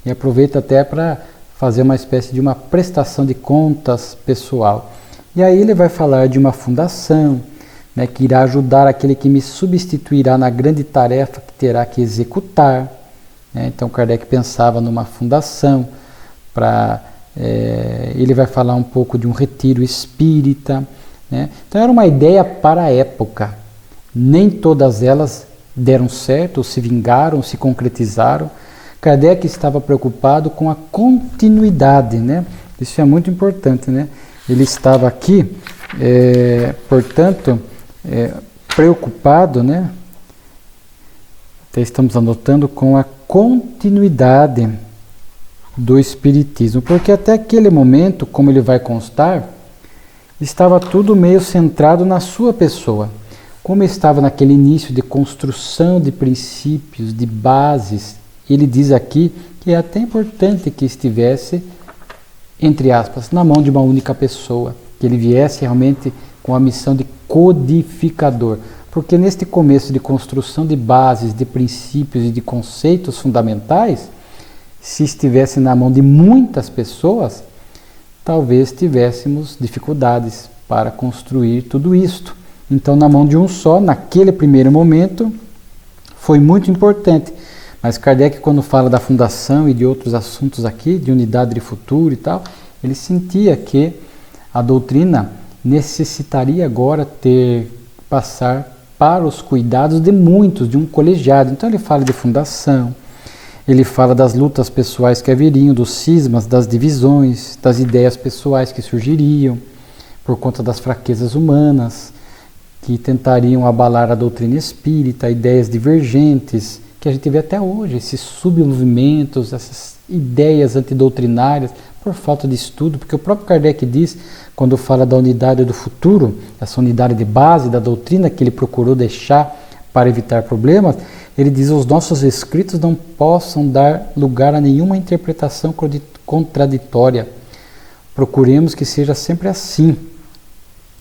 e aproveita até para fazer uma espécie de uma prestação de contas pessoal. E aí ele vai falar de uma fundação, que irá ajudar aquele que me substituirá na grande tarefa que terá que executar. Então Kardec pensava numa fundação, ele vai falar um pouco de um retiro espírita. Então era uma ideia para a época. Nem todas elas deram certo, ou se vingaram, se concretizaram. Kardec estava preocupado com a continuidade, Isso é muito importante, Ele estava aqui, portanto, preocupado, até estamos anotando, com a continuidade do Espiritismo, porque até aquele momento, como ele vai constar, estava tudo meio centrado na sua pessoa. Como estava naquele início de construção de princípios, de bases, ele diz aqui que é até importante que estivesse, entre aspas, na mão de uma única pessoa, que ele viesse realmente com a missão de codificador. Porque neste começo de construção de bases, de princípios e de conceitos fundamentais, se estivesse na mão de muitas pessoas, talvez tivéssemos dificuldades para construir tudo isto. Então, na mão de um só, naquele primeiro momento, foi muito importante. Mas Kardec, quando fala da fundação e de outros assuntos aqui, de unidade de futuro e tal, ele sentia que a doutrina necessitaria agora passar para os cuidados de muitos, de um colegiado. Então ele fala de fundação, ele fala das lutas pessoais que haveriam, dos cismas, das divisões, das ideias pessoais que surgiriam por conta das fraquezas humanas, que tentariam abalar a doutrina espírita, ideias divergentes, que a gente vê até hoje, esses submovimentos, essas ideias antidoutrinárias, por falta de estudo, porque o próprio Kardec diz, quando fala da unidade do futuro, essa unidade de base da doutrina que ele procurou deixar para evitar problemas, ele diz: os nossos escritos não possam dar lugar a nenhuma interpretação contraditória. Procuremos que seja sempre assim.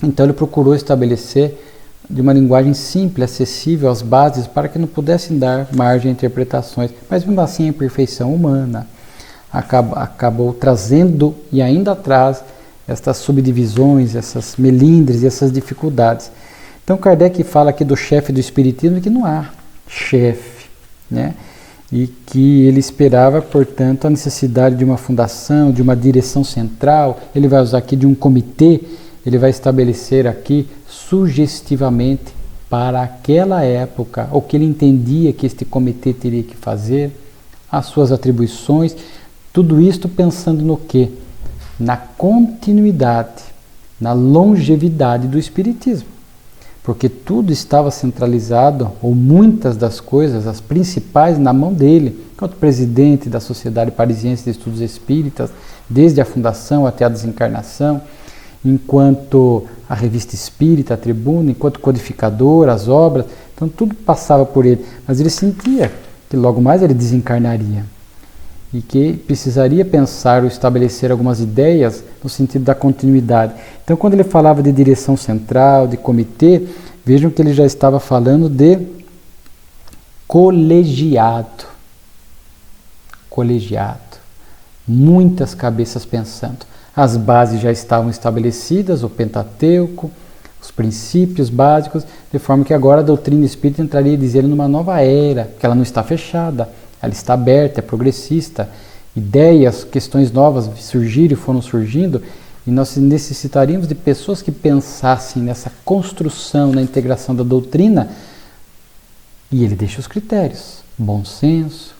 Então ele procurou estabelecer de uma linguagem simples, acessível às bases, para que não pudessem dar margem a interpretações. Mas mesmo assim a imperfeição humana acabou trazendo e ainda traz estas subdivisões, essas melindres e essas dificuldades. Então Kardec fala aqui do chefe do Espiritismo, que não há chefe, e que ele esperava, portanto, a necessidade de uma fundação, de uma direção central. Ele vai usar aqui de um comitê, ele vai estabelecer aqui sugestivamente para aquela época o que ele entendia que este comitê teria que fazer, as suas atribuições, tudo isto pensando no quê? Na continuidade, na longevidade do Espiritismo. Porque tudo estava centralizado, ou muitas das coisas, as principais, na mão dele, enquanto presidente da Sociedade Parisiense de Estudos Espíritas, desde a fundação até a desencarnação, enquanto a Revista Espírita, a Tribuna, enquanto codificador, as obras, então tudo passava por ele. Mas ele sentia que logo mais ele desencarnaria e que precisaria pensar ou estabelecer algumas ideias no sentido da continuidade. Então, quando ele falava de direção central, de comitê, vejam que ele já estava falando de colegiado. Colegiado. Muitas cabeças pensando. As bases já estavam estabelecidas, o Pentateuco, os princípios básicos, de forma que agora a doutrina espírita entraria, dizer, numa nova era, que ela não está fechada, ela está aberta, é progressista, ideias, questões novas surgiram e foram surgindo, e nós necessitaríamos de pessoas que pensassem nessa construção, na integração da doutrina, e ele deixa os critérios. bom senso,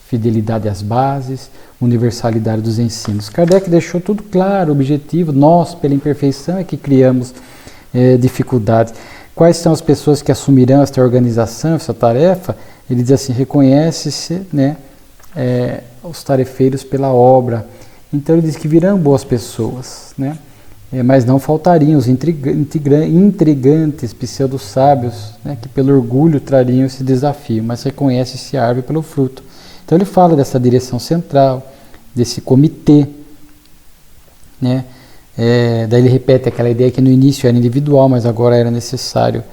fidelidade às bases, universalidade dos ensinos. Kardec deixou tudo claro, objetivo. Nós, pela imperfeição, é que criamos dificuldades. Quais são as pessoas que assumirão esta organização, essa tarefa? Ele diz assim, reconhece-se, né, os tarefeiros pela obra. Então ele diz que virão boas pessoas, né? Mas não faltariam os intrigantes, pseudo-sábios, né, que pelo orgulho trariam esse desafio, mas reconhece-se a árvore pelo fruto. Então ele fala dessa direção central, desse comitê, né? Daí ele repete aquela ideia que no início era individual, mas agora era necessário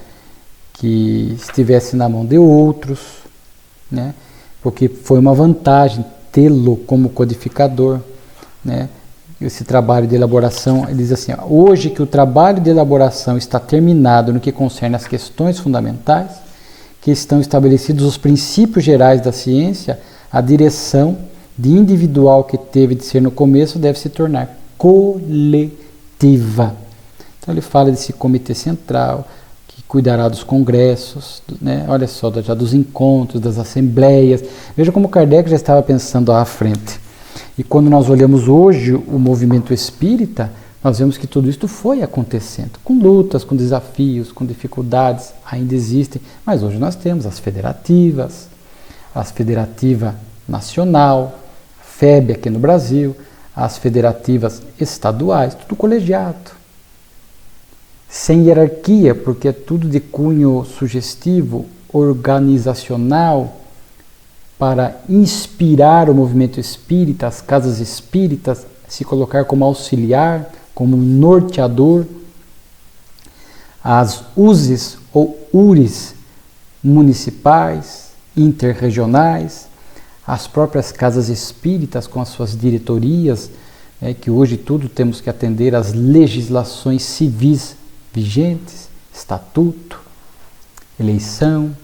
que estivesse na mão de outros, né? Porque foi uma vantagem tê-lo como codificador, né? Esse trabalho de elaboração, ele diz assim, hoje que o trabalho de elaboração está terminado no que concerne às questões fundamentais, que estão estabelecidos os princípios gerais da ciência, a direção de individual que teve de ser no começo deve se tornar coletiva. Então ele fala desse comitê central, que cuidará dos congressos, né? Olha só, já dos encontros, das assembleias. Veja como Kardec já estava pensando à frente. E quando nós olhamos hoje o movimento espírita, nós vemos que tudo isso foi acontecendo, com lutas, com desafios, com dificuldades, ainda existem, mas hoje nós temos as Federativa Nacional, FEB aqui no Brasil, as federativas estaduais, tudo colegiado, sem hierarquia, porque é tudo de cunho sugestivo, organizacional, para inspirar o movimento espírita, as casas espíritas, se colocar como auxiliar, como norteador, as USES ou URIs municipais, interregionais, as próprias casas espíritas com as suas diretorias, que hoje tudo temos que atender às legislações civis vigentes, estatuto, eleição,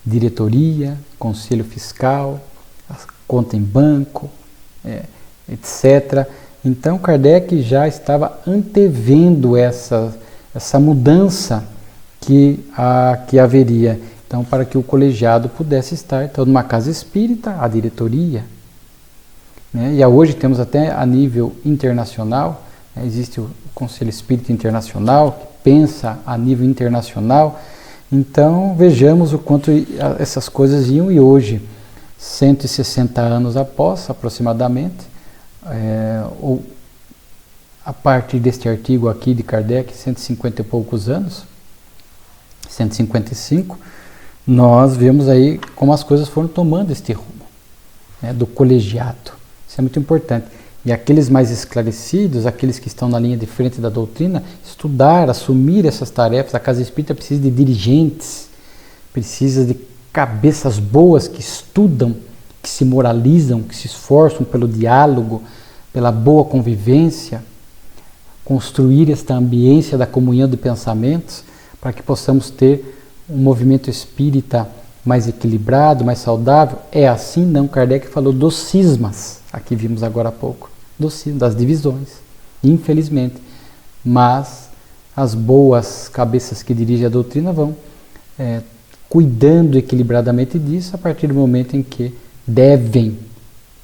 diretoria, conselho fiscal, conta em banco, etc. Então Kardec já estava antevendo essa mudança que haveria. Então, para que o colegiado pudesse estar, então, numa casa espírita, a diretoria, né? E hoje temos até a nível internacional, né? Existe o Conselho Espírita Internacional, que pensa a nível internacional. Então, vejamos o quanto essas coisas iam, e hoje, 160 anos após, aproximadamente, ou a partir deste artigo aqui de Kardec, 150 e poucos anos, 155, nós vemos aí como as coisas foram tomando este rumo, né, do colegiado. Isso é muito importante. E aqueles mais esclarecidos, aqueles que estão na linha de frente da doutrina, estudar, assumir essas tarefas. A Casa Espírita precisa de dirigentes, precisa de cabeças boas que estudam, que se moralizam, que se esforçam pelo diálogo, pela boa convivência, construir esta ambiência da comunhão de pensamentos, para que possamos ter um movimento espírita mais equilibrado, mais saudável. É assim, não? Kardec falou dos cismas, aqui vimos agora há pouco, das divisões, infelizmente. Mas as boas cabeças que dirigem a doutrina vão cuidando equilibradamente disso a partir do momento em que devem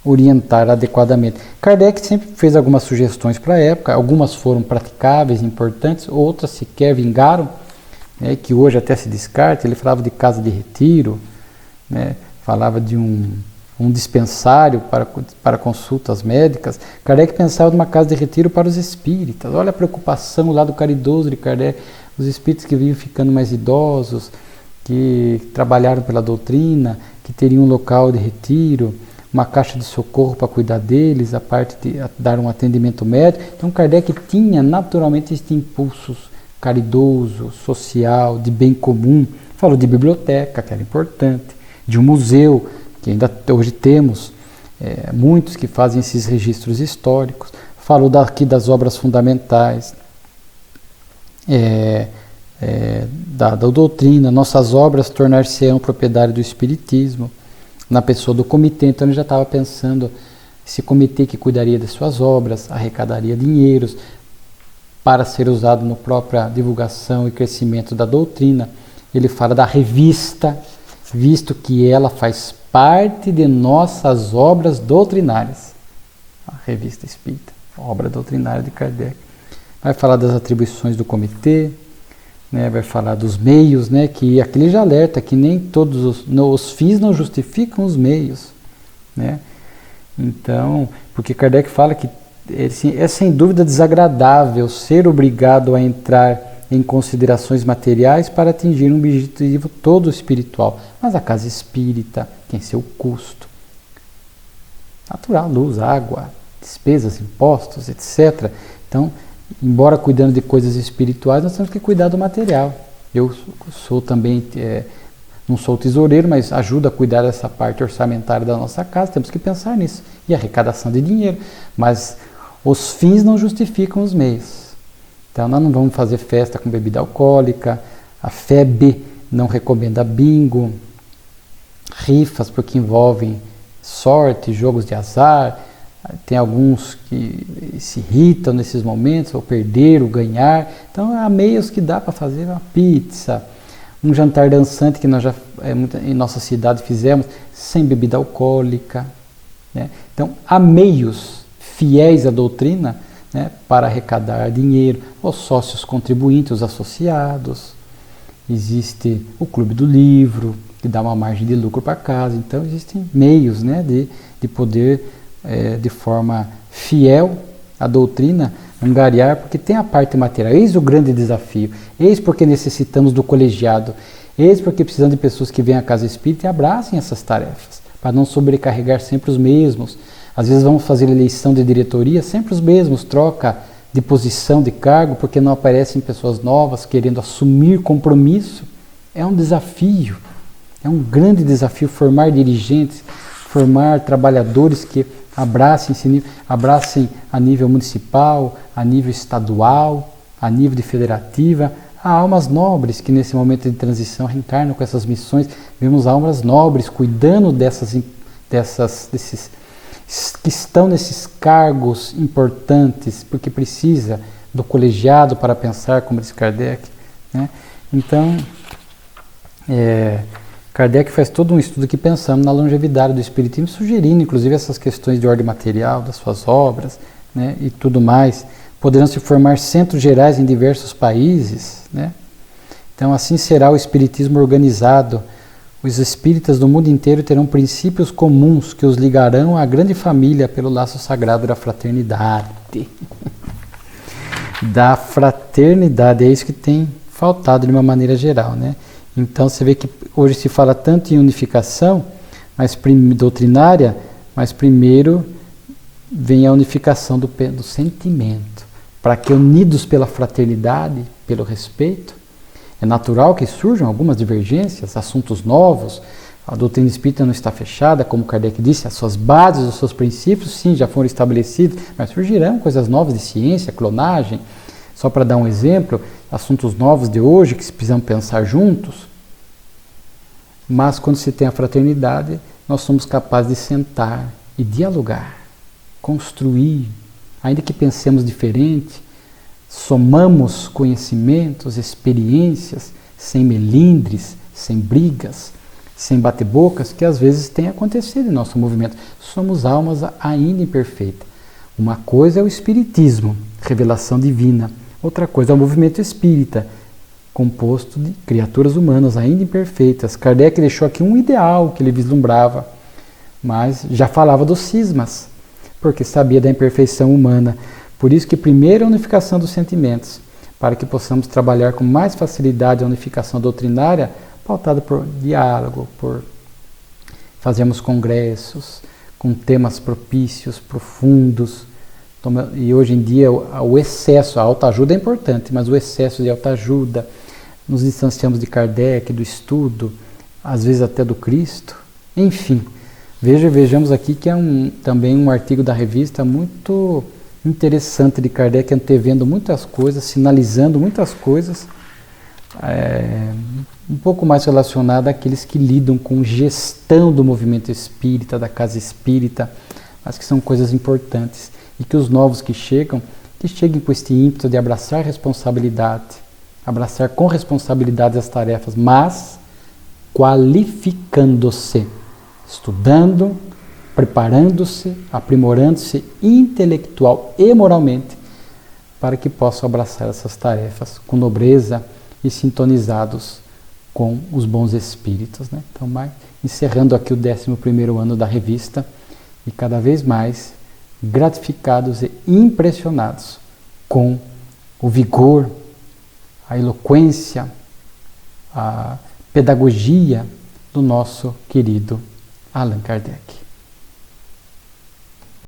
orientar adequadamente. Kardec sempre fez algumas sugestões para a época, algumas foram praticáveis, importantes, outras sequer vingaram, que hoje até se descarta. Ele falava de casa de retiro, né? Falava de um dispensário para consultas médicas. Kardec pensava numa casa de retiro para os espíritas. Olha a preocupação lá do caridoso de Kardec, os espíritos que vinham ficando mais idosos, que trabalharam pela doutrina, que teriam um local de retiro, uma caixa de socorro para cuidar deles, a parte de dar um atendimento médico. Então Kardec tinha naturalmente este impulso caridoso, social, de bem comum. Falou de biblioteca, que era importante, de um museu, que ainda hoje temos muitos que fazem esses registros históricos. Falou aqui das obras fundamentais, da doutrina. Nossas obras tornar-se-ão propriedade do Espiritismo, na pessoa do comitê. Então ele já estava pensando, esse comitê que cuidaria das suas obras, arrecadaria dinheiros para ser usado na própria divulgação e crescimento da doutrina. Ele fala da revista, visto que ela faz parte de nossas obras doutrinárias. A Revista Espírita, obra doutrinária de Kardec. Vai falar das atribuições do comitê, né, vai falar dos meios, né, que aqui ele já alerta que nem todos os fins não justificam os meios, né? Então, porque Kardec fala que é sem dúvida desagradável ser obrigado a entrar em considerações materiais para atingir um objetivo todo espiritual. Mas a casa espírita tem seu custo. Natural, luz, água, despesas, impostos, etc. Então, embora cuidando de coisas espirituais, nós temos que cuidar do material. Eu sou também, não sou tesoureiro, mas ajudo a cuidar dessa parte orçamentária da nossa casa, temos que pensar nisso. E arrecadação de dinheiro. Mas os fins não justificam os meios. Então, nós não vamos fazer festa com bebida alcoólica, a FEB não recomenda bingo, rifas, porque envolvem sorte, jogos de azar. Tem alguns que se irritam nesses momentos, ou perder, ou ganhar. Então, há meios que dá para fazer uma pizza, um jantar dançante que nós já em nossa cidade fizemos, sem bebida alcoólica, né? Então, há meios fiéis à doutrina, né, para arrecadar dinheiro, os sócios contribuintes, os associados. Existe o Clube do Livro, que dá uma margem de lucro para casa. Então, existem meios, né, de poder, de forma fiel à doutrina, angariar, porque tem a parte material. Eis o grande desafio. Eis porque necessitamos do colegiado. Eis porque precisamos de pessoas que venham à casa espírita e abracem essas tarefas, para não sobrecarregar sempre os mesmos. Às vezes vamos fazer eleição de diretoria, sempre os mesmos, troca de posição, de cargo, porque não aparecem pessoas novas querendo assumir compromisso. É um desafio, é um grande desafio formar dirigentes, formar trabalhadores que abracem a nível municipal, a nível estadual, a nível de federativa. Há almas nobres que nesse momento de transição reencarnam com essas missões. Vemos almas nobres cuidando desses que estão nesses cargos importantes, porque precisa do colegiado para pensar, como diz Kardec, né? Então, Kardec faz todo um estudo que pensamos na longevidade do Espiritismo, sugerindo inclusive essas questões de ordem material das suas obras, né, e tudo mais. Poderão se formar centros gerais em diversos países, né? Então, assim será o Espiritismo organizado. Os espíritas do mundo inteiro terão princípios comuns que os ligarão à grande família pelo laço sagrado da fraternidade. Da fraternidade, é isso que tem faltado de uma maneira geral, né? Então você vê que hoje se fala tanto em unificação, mas doutrinária, mas primeiro vem a unificação do sentimento, para que unidos pela fraternidade, pelo respeito, é natural que surjam algumas divergências, assuntos novos. A doutrina espírita não está fechada, como Kardec disse, as suas bases, os seus princípios, sim, já foram estabelecidos, mas surgirão coisas novas de ciência, clonagem. Só para dar um exemplo, assuntos novos de hoje que precisamos pensar juntos. Mas quando se tem a fraternidade, nós somos capazes de sentar e dialogar, construir, ainda que pensemos diferente. Somamos conhecimentos, experiências, sem melindres, sem brigas, sem bate-bocas, que às vezes tem acontecido em nosso movimento. Somos almas ainda imperfeitas. Uma coisa é o espiritismo, revelação divina. Outra coisa é o movimento espírita, composto de criaturas humanas ainda imperfeitas. Kardec deixou aqui um ideal que ele vislumbrava, mas já falava dos cismas, porque sabia da imperfeição humana. Por isso que primeiro a unificação dos sentimentos, para que possamos trabalhar com mais facilidade a unificação doutrinária, pautada por diálogo, por fazermos congressos com temas propícios, profundos. E hoje em dia o excesso, a autoajuda é importante, mas o excesso de autoajuda, nos distanciamos de Kardec, do estudo, às vezes até do Cristo. Enfim, vejamos aqui que é também um artigo da revista muito interessante de Kardec, antevendo muitas coisas, sinalizando muitas coisas, um pouco mais relacionada àqueles que lidam com gestão do movimento espírita, da casa espírita, mas que são coisas importantes, e que os novos que cheguem com este ímpeto de abraçar responsabilidade, abraçar com responsabilidade as tarefas, mas qualificando-se, estudando, preparando-se, aprimorando-se intelectual e moralmente, para que possam abraçar essas tarefas com nobreza e sintonizados com os bons espíritos, né? Então, encerrando aqui o 11º ano da revista e cada vez mais gratificados e impressionados com o vigor, a eloquência, a pedagogia do nosso querido Allan Kardec.